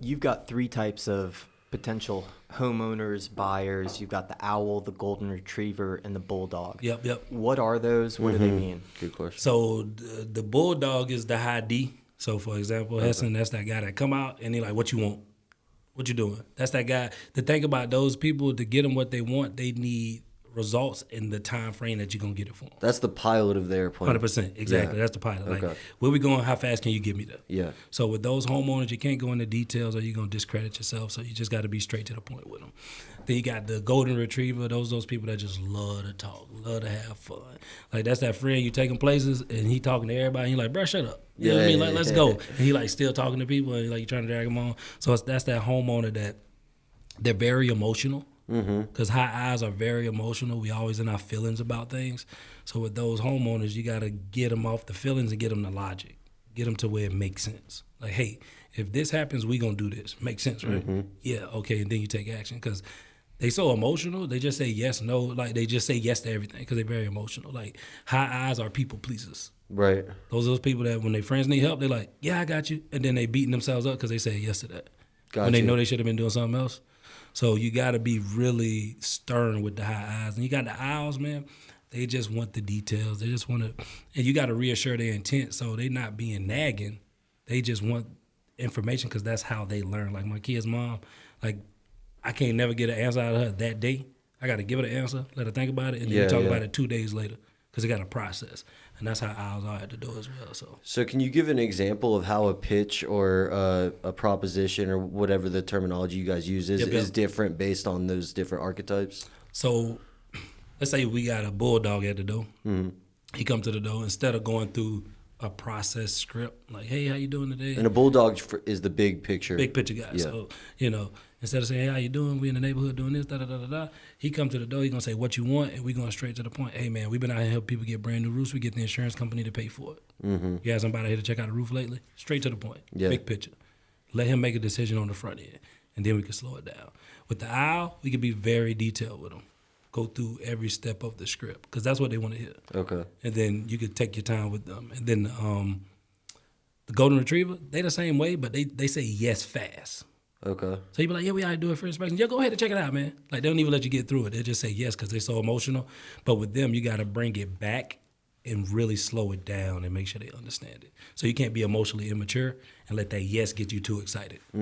you've got three types of potential homeowners, buyers. You've got the owl, the golden retriever, and the bulldog. Yep. What are those? What do they mean? Good question. So the bulldog is the high D. So for example, Hesson, that's that guy that come out and he like, what you want? What you doing? That's that guy. To think about those people, to get them what they want, they need results in the time frame that you're going to get it for them. That's the pilot of the airplane. 100%. Exactly. Yeah. That's the pilot. Okay. Like, where we going? How fast can you get me there? Yeah. So with those homeowners, you can't go into details or you're going to discredit yourself. So you just got to be straight to the point with them. Then you got the golden retriever. Those people that just love to talk, love to have fun. Like, that's that friend you taking places and he talking to everybody. And you like, bro, shut up. You know what I mean? Like, let's go. And he like still talking to people and like you trying to drag him on. So that's that homeowner that they're very emotional. Because high eyes are very emotional. We always in our feelings about things. So with those homeowners, you got to get them off the feelings and get them to logic. Get them to where it makes sense. Like, hey, if this happens, we going to do this. Makes sense, right? Yeah, okay, and then you take action. Because they so emotional, they just say yes, no. Like, they just say yes to everything because they're very emotional. Like, high eyes are people pleasers. Right. Those people that when their friends need help, they're like, yeah, I got you. And then they beating themselves up because they say yes to that. When they know they should have been doing something else. So you got to be really stern with the high eyes. And you got the owls, man, they just want the details. They just want to, and you got to reassure their intent so they not being nagging. They just want information because that's how they learn. Like my kid's mom, like I can't never get an answer out of her that day. I got to give her the answer, let her think about it, and then we talk about it 2 days later because it got a process. And that's how owls are at the door as well. So can you give an example of how a pitch or a proposition or whatever the terminology you guys use is different based on those different archetypes? So let's say we got a bulldog at the door. He come to the door instead of going through a process script like, hey, how you doing today? And a bulldog is the big picture. Big picture guy. Yeah. So, instead of saying, hey, how you doing? We in the neighborhood doing this, da-da-da-da-da. He come to the door, he going to say what you want, and we going straight to the point. Hey, man, we've been out here helping people get brand new roofs. We get the insurance company to pay for it. You had somebody here to check out a roof lately? Straight to the point. Yeah. Big picture. Let him make a decision on the front end, and then we can slow it down. With the owl, we can be very detailed with them. Go through every step of the script because that's what they want to hear. Okay. And then you could take your time with them. And then the golden retriever, they the same way, but they say yes fast. Okay. So you be like, yeah, we ought to do it for inspection. Yeah, go ahead and check it out, man. Like, they don't even let you get through it. They just say yes because they're so emotional. But with them, you got to bring it back and really slow it down and make sure they understand it. So you can't be emotionally immature and let that yes get you too excited. You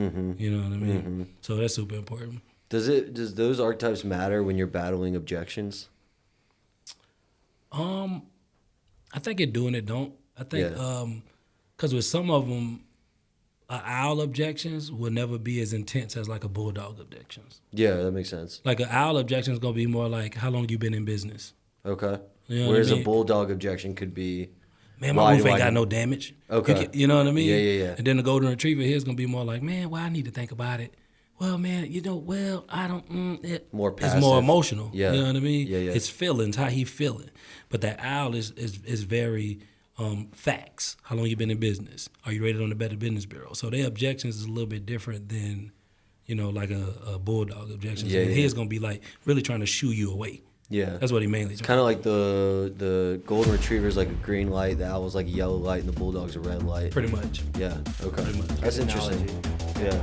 know what I mean? So that's super important. Does those archetypes matter when you're battling objections? I think it do and it don't. I think because with some of them, owl objections will never be as intense as like a bulldog objections. Yeah, that makes sense. Like an owl objection is gonna be more like, how long you been in business? Okay. You know Whereas a bulldog objection could be, man, my roof ain't got no damage. Okay. You know what I mean? Yeah. And then the golden retriever here is gonna be more like, man, I need to think about it. Well, man, I don't. More passive. It's more emotional. Yeah. You know what I mean? Yeah. It's feelings, how he feeling. But that owl is very facts. How long you been in business? Are you rated on the Better Business Bureau? So their objections is a little bit different than, like a bulldog objection. Yeah. His gonna be like really trying to shoo you away. Yeah. That's what he mainly. It's kind of like the golden retriever is like a green light, the owl's like a yellow light, and the bulldog's a red light. Pretty much. Yeah. Okay. Pretty much. That's interesting. Yeah.